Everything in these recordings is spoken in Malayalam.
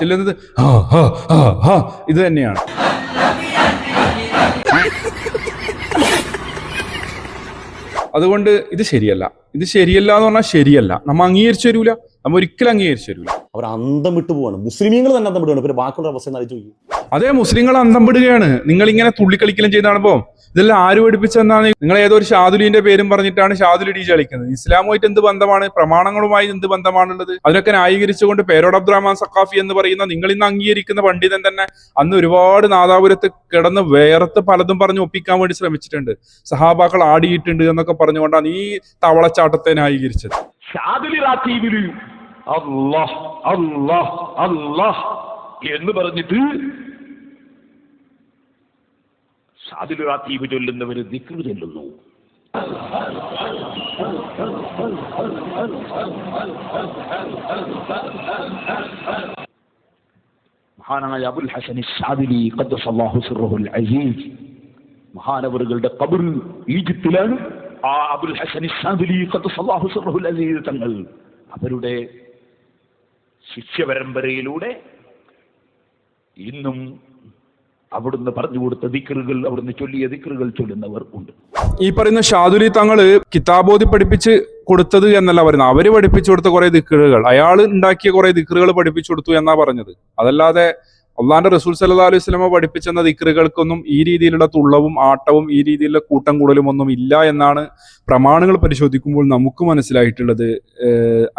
ചെല്ലുന്നത് ഹാ ഹാ ഹാ ഹാ ഇത് തന്നെയാണ്. അതുകൊണ്ട് ഇത് ശരിയല്ല എന്ന് പറഞ്ഞാൽ ശരിയല്ല. നമ്മ അംഗീകരിച്ചു തരൂല, നമ്മ ഒരിക്കലും അംഗീകരിച്ചു തരൂല. അവർ അന്തം വിട്ടു പോവാണ്. മുസ്ലിമീങ്ങൾ തന്നെ അന്തം വിടുകയാണ്. പിന്നെ ബാക്കിയുള്ള അവസ്ഥ ആലോചിച്ച് നോക്കി. അതേ മുസ്ലിങ്ങൾ അന്തം വിടുകയാണ്. നിങ്ങൾ ഇങ്ങനെ തുള്ളിക്കളിക്കലും ചെയ്താണിപ്പോ ഇതെല്ലാം ആര് പഠിപ്പിച്ചെന്നാണ്? നിങ്ങൾ ഏതോ ഒരു ഷാദുലിന്റെ പേരും പറഞ്ഞിട്ടാണ് ഷാദുലി ഡി ജെ കളിക്കുന്നത്. ഇസ്ലാമുമായിട്ട് എന്ത് ബന്ധമാണ്? പ്രമാണങ്ങളുമായി എന്ത് ബന്ധമാണുള്ളത്? അതിനൊക്കെ ന്യായീകരിച്ചുകൊണ്ട് പേരോട് അബ്ദുറഹ്മാൻ സഖാഫി എന്ന് പറയുന്ന നിങ്ങൾ ഇന്ന് അംഗീകരിക്കുന്ന പണ്ഡിതൻ തന്നെ അന്ന് ഒരുപാട് നാദാപുരത്ത് കിടന്ന് വേർത്ത് പലതും പറഞ്ഞ് ഒപ്പിക്കാൻ വേണ്ടി ശ്രമിച്ചിട്ടുണ്ട്. സഹാബാക്കൾ ആടിയിട്ടുണ്ട് എന്നൊക്കെ പറഞ്ഞുകൊണ്ടാണ് ഈ തവളച്ചാട്ടത്തെ ന്യായീകരിച്ചത്. അല്ലാഹ് അല്ലാഹ് അല്ലാഹ് എന്ന് പറഞ്ഞിട്ട് ഷാദിൽ റാത്തീബ് ചൊല്ലുന്നവര് ദിക്ർ ചൊല്ലുന്നു. മഹാനായ അബുൽ ഹസൻ ഷാദിലി ഖദ്ദസല്ലാഹു സിർറഹുൽ അസീസ് മഹാനവറുകളുടെ ഖബർ ഈജിപ്തിലാണ്. ആ അബുൽ ഹസൻ ഷാദിലി ഖദ്ദസല്ലാഹു സിർറഹുൽ അസീസ് തങ്ങൾ അവരുടെ ശിഷ്യ പരമ്പരയിലൂടെ ഇന്നും അവിടുന്ന് പറഞ്ഞു കൊടുത്ത ദിക്റുകൾ, അവിടുന്ന് ചൊല്ലിയ ദിക്റുകൾ ചൊല്ലുന്നവർ ഉണ്ട്. ഈ പറയുന്ന ഷാദുലി തങ്ങള് കിതാബോധി പഠിപ്പിച്ച് കൊടുത്തത് എന്നല്ല പറയുന്നത്. അവര് പഠിപ്പിച്ചു കൊടുത്ത കുറെ ദിക്റുകൾ, അയാൾ ഉണ്ടാക്കിയ കുറെ ദിക്റുകൾ പഠിപ്പിച്ചു കൊടുത്തു എന്നാ പറഞ്ഞത്. അതല്ലാതെ അള്ളാന്റെ റസൂൽ സല്ലല്ലാഹു അലൈഹി വസല്ലമ പഠിപ്പിച്ചെന്ന ദിക്റുകൾക്കൊന്നും ഈ രീതിയിലുള്ള തുള്ളവും ആട്ടവും ഈ രീതിയിലുള്ള കൂട്ടം കൂടലും ഒന്നും ഇല്ല എന്നാണ് പ്രമാണങ്ങൾ പരിശോധിക്കുമ്പോൾ നമുക്ക് മനസ്സിലായിട്ടുള്ളത്.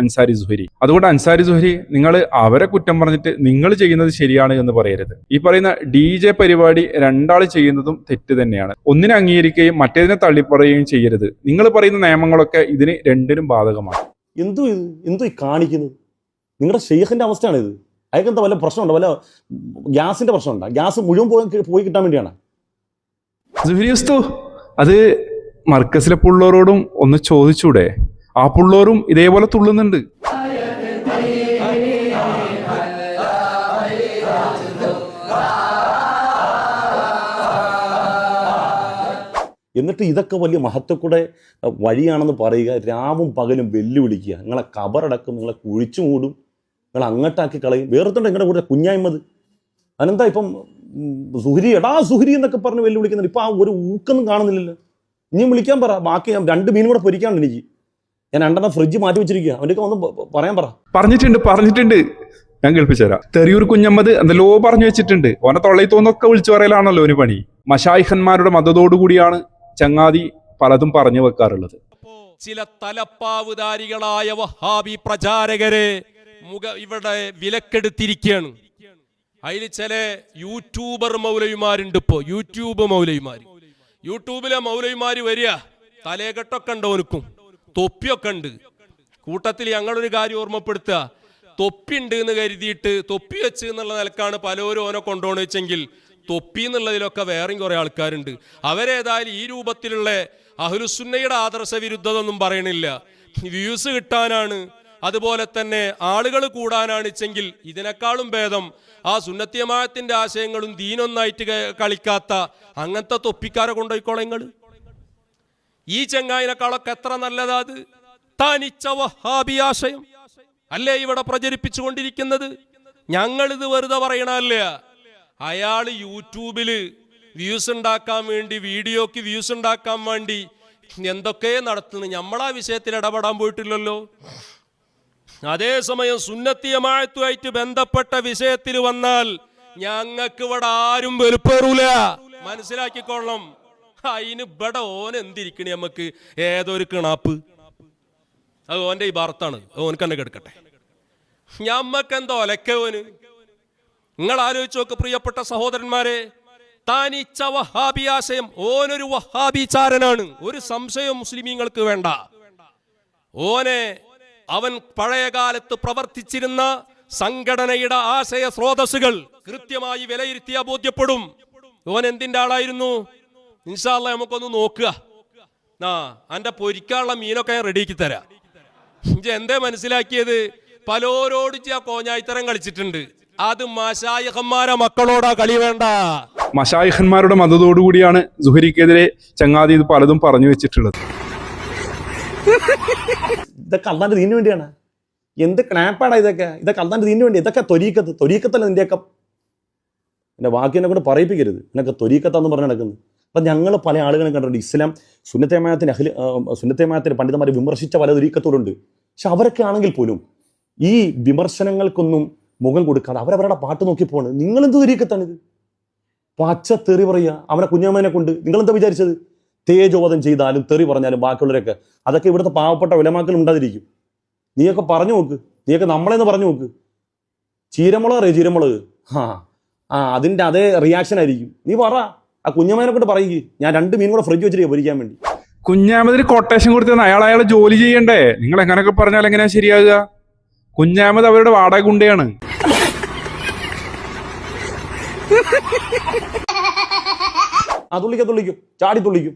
അൻസാരി സുഹരി, അതുകൊണ്ട് അൻസാരി സുഹരി, നിങ്ങൾ അവരെ കുറ്റം പറഞ്ഞിട്ട് നിങ്ങൾ ചെയ്യുന്നത് ശരിയാണ് എന്ന് പറയരുത്. ഈ പറയുന്ന DJ പരിപാടി രണ്ടാൾ ചെയ്യുന്നതും തെറ്റ് തന്നെയാണ്. ഒന്നിനെ അംഗീകരിക്കുകയും മറ്റേതിനെ തള്ളിപ്പറയുകയും ചെയ്യരുത്. നിങ്ങൾ പറയുന്ന നിയമങ്ങളൊക്കെ ഇതിന് രണ്ടിനും ബാധകമാണ്. എന്തോ ഈ കാണിക്കുന്നത്? നിങ്ങളുടെ ഷെയ്ഖിന്റെ അവസ്ഥയാണിത്. അയാൾക്ക് എന്താ വല്ല പ്രശ്നമുണ്ടോ? വല്ല ഗ്യാസിന്റെ പ്രശ്നമുണ്ടോ? ഗ്യാസ് മുഴുവൻ പോയി കിട്ടാൻ വേണ്ടിയാണ്. സുഹരി ഉസ്തു, അത് മർക്കസിലെ പുള്ളോരോടും ഒന്ന് ചോദിച്ചൂടെ? ആ പുള്ളോരും ഇതേപോലെ തുള്ളുന്നുണ്ട്. എന്നിട്ട് ഇതൊക്കെ വലിയ മഹത്വക്കൂടെ വഴിയാണെന്ന് പറയുക, രാവും പകലും വെല്ലുവിളിക്കുക. നിങ്ങളെ കബറടക്കും, നിങ്ങളെ കുഴിച്ചു മൂടും, നിങ്ങൾ അങ്ങോട്ടാക്കി കളയും. വേറെത്തുണ്ട് നിങ്ങളുടെ കൂടെ കുഞ്ഞായ്മത്. അതെന്താ ഇപ്പം സുഹരി, എടാ സുഹരി എന്നൊക്കെ പറഞ്ഞ് വെല്ലുവിളിക്കുന്നത്? ഇപ്പം ആ ഒരു ഊക്കൊന്നും കാണുന്നില്ലല്ലോ. ഇനിയും വിളിക്കാൻ പറ. ബാക്കി ഞാൻ 2 മീനും കൂടെ പൊരിക്കാനുണ്ട് എനിക്ക്. ഞാൻ 2 ഫ്രിഡ്ജ് മാറ്റി വെച്ചിരിക്കുക. അവൻ്റെയൊക്കെ ഒന്ന് പറയാൻ പറ. പറഞ്ഞിട്ടുണ്ട് ഞാൻ കേൾപ്പിച്ചു തരാം. തെറിയൂർ കുഞ്ഞമ്മദ് എന്തെല്ലോ പറഞ്ഞു വെച്ചിട്ടുണ്ട്. ഓനെ തൊള്ളയിൽ തോന്നൊക്കെ വിളിച്ചു പറയലാണല്ലോ ഒരു പണി. മശായിഖന്മാരുടെ മതത്തോടുകൂടിയാണ് ചങ്ങാതി പലതും പറഞ്ഞു വെക്കാറുള്ളത്. ചില തലപ്പാവുധാരികളായ വഹാബി പ്രചാരകരെ ഇവിടെ വിലക്കെടുത്തിരിക്കുകയാണ്. അതിൽ ചില യൂട്യൂബർ മൗലവിമാരുണ്ട്. ഇപ്പോ യൂട്യൂബിലെ മൗലവിമാര് വരിക, തലേകെട്ടൊക്കെ ഉണ്ട്, ഓർക്കും തൊപ്പിയൊക്കെ ഉണ്ട്. കൂട്ടത്തിൽ ഞങ്ങളൊരു കാര്യം ഓർമ്മപ്പെടുത്തുക, തൊപ്പി ഉണ്ട് എന്ന് കരുതിയിട്ട് തൊപ്പി വെച്ച് എന്നുള്ള നിലക്കാണ് പലരും ഓനെ കൊണ്ടുപോകണമെന്ന് വെച്ചെങ്കിൽ തൊപ്പി എന്നുള്ളതിലൊക്കെ വേറെയും കുറെ ആൾക്കാരുണ്ട്. അവരേതായാലും ഈ രൂപത്തിലുള്ള അഹ്ലുസുന്നയുടെ ആദർശ വിരുദ്ധത ഒന്നും പറയണില്ല. വ്യൂസ് കിട്ടാനാണ്, അതുപോലെ തന്നെ ആളുകൾ കൂടാനാണ് വെച്ചെങ്കിൽ ഇതിനേക്കാളും ഭേദം ആ സുന്നത്തിയമായത്തിന്റെ ആശയങ്ങളും ദീനൊന്നായിട്ട് കളിക്കാത്ത അങ്ങനത്തെ തൊപ്പിക്കാരെ കൊണ്ടുപോയിക്കോളെ നിങ്ങൾ. ഈ ചെങ്ങായിനേക്കാളൊക്കെ എത്ര നല്ലതാ അത്. തനിച്ച വഹാബി ആശയം അല്ലേ ഇവിടെ പ്രചരിപ്പിച്ചുകൊണ്ടിരിക്കുന്നത്? ഞങ്ങളിത് വെറുതെ പറയണല്ല. അയാൾ യൂട്യൂബില് വ്യൂസ് ഉണ്ടാക്കാൻ വേണ്ടി, വീഡിയോക്ക് വ്യൂസ് ഉണ്ടാക്കാൻ വേണ്ടി എന്തൊക്കെ നടത്തുന്നു. നമ്മളാ വിഷയത്തിൽ ഇടപെടാൻ പോയിട്ടില്ലല്ലോ. അതേസമയം സുന്നത്തിയമായത്തുമായിട്ട് ബന്ധപ്പെട്ട വിഷയത്തിൽ വന്നാൽ ഞങ്ങൾക്ക് ഇവിടെ ആരും വെറുപ്പേറൂല, മനസ്സിലാക്കിക്കൊള്ളണം. അതിന് ഇവിടെ ഓൻ എന്തിരിക്കണേ? നമുക്ക് ഏതൊരു കിണാപ്പ്, അത് ഓന്റെ ഈ ഭാരത്താണ്, ഓനക്ക് തന്നെ കിടക്കട്ടെ. ഞമ്മക്ക് എന്താ ഒലക്കവന്? നിങ്ങൾ ആലോചിച്ച് നോക്ക് പ്രിയപ്പെട്ട സഹോദരന്മാരെ. താനിച്ച വഹാബി ആശയം, ഓനൊരു വഹാബി ചാരനാണ്, ഒരു സംശയവും മുസ്ലിമീങ്ങൾക്ക് വേണ്ട. ഓനെ അവൻ പഴയ കാലത്ത് പ്രവർത്തിച്ചിരുന്ന സംഘടനയുടെ ആശയ സ്രോതസ്സുകൾ കൃത്യമായി വിലയിരുത്തിയ ബോധ്യപ്പെടും. ഓൻ എന്തിന്റെ ആളായിരുന്നു? ഇൻഷാ അല്ലാഹ് നമുക്കൊന്ന് നോക്കുക. അന്റെ പൊരിക്കാനുള്ള മീനൊക്കെ ഞാൻ റെഡിയാക്കി തരാം. എന്തേ മനസ്സിലാക്കിയത്? പലോരോട് കോഞ്ഞായിത്തരം കളിച്ചിട്ടുണ്ട്. അത് മശായിഖന്മാരെ മക്കളോടാ കളി വേണ്ട. മശായിഖന്മാരുടെ മതത്തോടുകൂടിയാണ് സുഹരിക്കെതിരെ ചങ്ങാതി ഇത് പലതും പറഞ്ഞു വെച്ചിട്ടുള്ളത്. ഇതൊക്കെ അള്ളാന്റെ ദീനിന് വേണ്ടിയാണ്. എന്ത് ക്ലാപ്പാടാ ഇതൊക്കെ അള്ളാന്റെ ദീനിന് വേണ്ടി. ഇതൊക്കെ തൊരീക്കത്തല്ല നിന്റെയൊക്കെ. എൻ്റെ വാക്കിനെ കൊണ്ട് പറയിപ്പിക്കരുത്. എന്നൊക്കെ തൊരീക്കത്താന്ന് പറഞ്ഞ് നടക്കുന്നത്. അപ്പം ഞങ്ങൾ പല ആളുകളും കണ്ടിട്ടുണ്ട് ഇസ്ലാം സുന്നത്തേമായത്തിന് പണ്ഡിതന്മാരെ വിമർശിച്ച പല തൊരീക്കത്തോടുണ്ട്. പക്ഷെ അവരൊക്കെ ആണെങ്കിൽ പോലും ഈ വിമർശനങ്ങൾക്കൊന്നും മുഖം കൊടുക്കാതെ അവരവരുടെ പാട്ട് നോക്കി പോണ്. നിങ്ങളെന്ത് തൊരീക്കത്താണിത്? പച്ച തെറി പറയുക അവനെ കുഞ്ഞമ്മനെ കൊണ്ട്. നിങ്ങളെന്താ വിചാരിച്ചത്? തേജോവധം ചെയ്താലും തെറി പറഞ്ഞാലും ബാക്കിയുള്ളവരൊക്കെ അതൊക്കെ ഇവിടുത്തെ പാവപ്പെട്ട ഉലമാക്കൾ ഉണ്ടാതിരിക്കും. നീയൊക്കെ പറഞ്ഞു നോക്ക്. നീയൊക്കെ നമ്മളെന്ന് പറഞ്ഞു നോക്ക്. ചീരമുളക് അറിയോ? ചീരമുളക് അതിൻ്റെ അതേ റിയാക്ഷൻ ആയിരിക്കും. നീ പറ, ആ കുഞ്ഞമ്മനെ കൊണ്ട് പറയുക, ഞാൻ 2 മീൻ കൂടെ ഫ്രിഡ്ജ് വെച്ചിട്ട് പൊരിക്കാൻ വേണ്ടി. കുഞ്ഞാമതിന് കൊട്ടേഷൻ കൊടുത്തെന്ന് അയാളെ ജോലി ചെയ്യണ്ടേ? നിങ്ങൾ എങ്ങനെയൊക്കെ പറഞ്ഞാൽ എങ്ങനെയാ ശരിയാകുക? കുഞ്ഞാമത് അവരുടെ വാടക ഗുണ്ടയാണ്. തുള്ളിക്കും ചാടി തുള്ളിക്കും.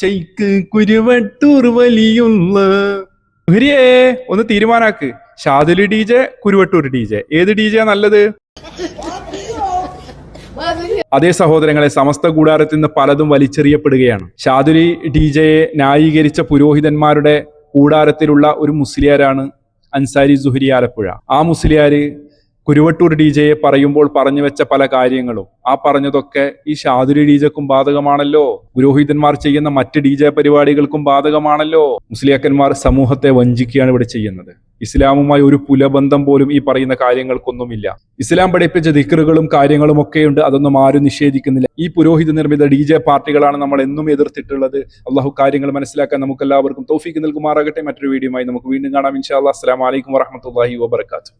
ചൈക്ക് കുരുവട്ടൂർ വലിയുള്ള ഒന്ന് തീരുമാനാക്ക്. ഷാദുലി DJ, കുരുവട്ടൂർ DJ, ഏത് DJ നല്ലത്? അതേ സഹോദരങ്ങളെ, സമസ്ത കൂടാരത്തിൽ നിന്ന് പലതും വലിച്ചെറിയപ്പെടുകയാണ്. ഷാദുലി DJയെ ന്യായീകരിച്ച പുരോഹിതന്മാരുടെ കൂടാരത്തിലുള്ള ഒരു മുസ്ലിയാരാണ് അൻസാരി സുഹരി ആലപ്പുഴ. ആ മുസ്ലിയാര് കുരുവട്ടൂർ DJയെ പറയുമ്പോൾ പറഞ്ഞു വെച്ച പല കാര്യങ്ങളും ആ പറഞ്ഞതൊക്കെ ഈ ഷാദുലി DJക്കും ബാധകമാണല്ലോ. പുരോഹിതന്മാർ ചെയ്യുന്ന മറ്റ് DJ പരിപാടികൾക്കും ബാധകമാണല്ലോ. മുസ്ലിയാക്കന്മാർ സമൂഹത്തെ വഞ്ചിക്കുകയാണ് ഇവിടെ ചെയ്യുന്നത്. ഇസ്ലാമുമായി ഒരു പുലബന്ധം പോലും ഈ പറയുന്ന കാര്യങ്ങൾക്കൊന്നുമില്ല. ഇസ്ലാം പഠിപ്പിച്ച ദിക്റുകളും കാര്യങ്ങളും ഒക്കെയുണ്ട്. അതൊന്നും ആരും നിഷേധിക്കുന്നില്ല. ഈ പുരോഹിത നിർമ്മിത DJ പാർട്ടികളാണ് നമ്മൾ എന്നും എതിർത്തിട്ടുള്ളത്. അള്ളാഹു കാര്യങ്ങൾ മനസ്സിലാക്കാൻ നമുക്ക് എല്ലാവർക്കും തൗഫീഖ് നൽകുമാറാകട്ടെ. മറ്റൊരു വീഡിയോയുമായി നമുക്ക് വീണ്ടും കാണാം ഇൻഷാ അല്ലാഹ്. അസ്സലാമു അലൈക്കും വറഹ്മത്തുള്ളാഹി വബറകാതുഹു.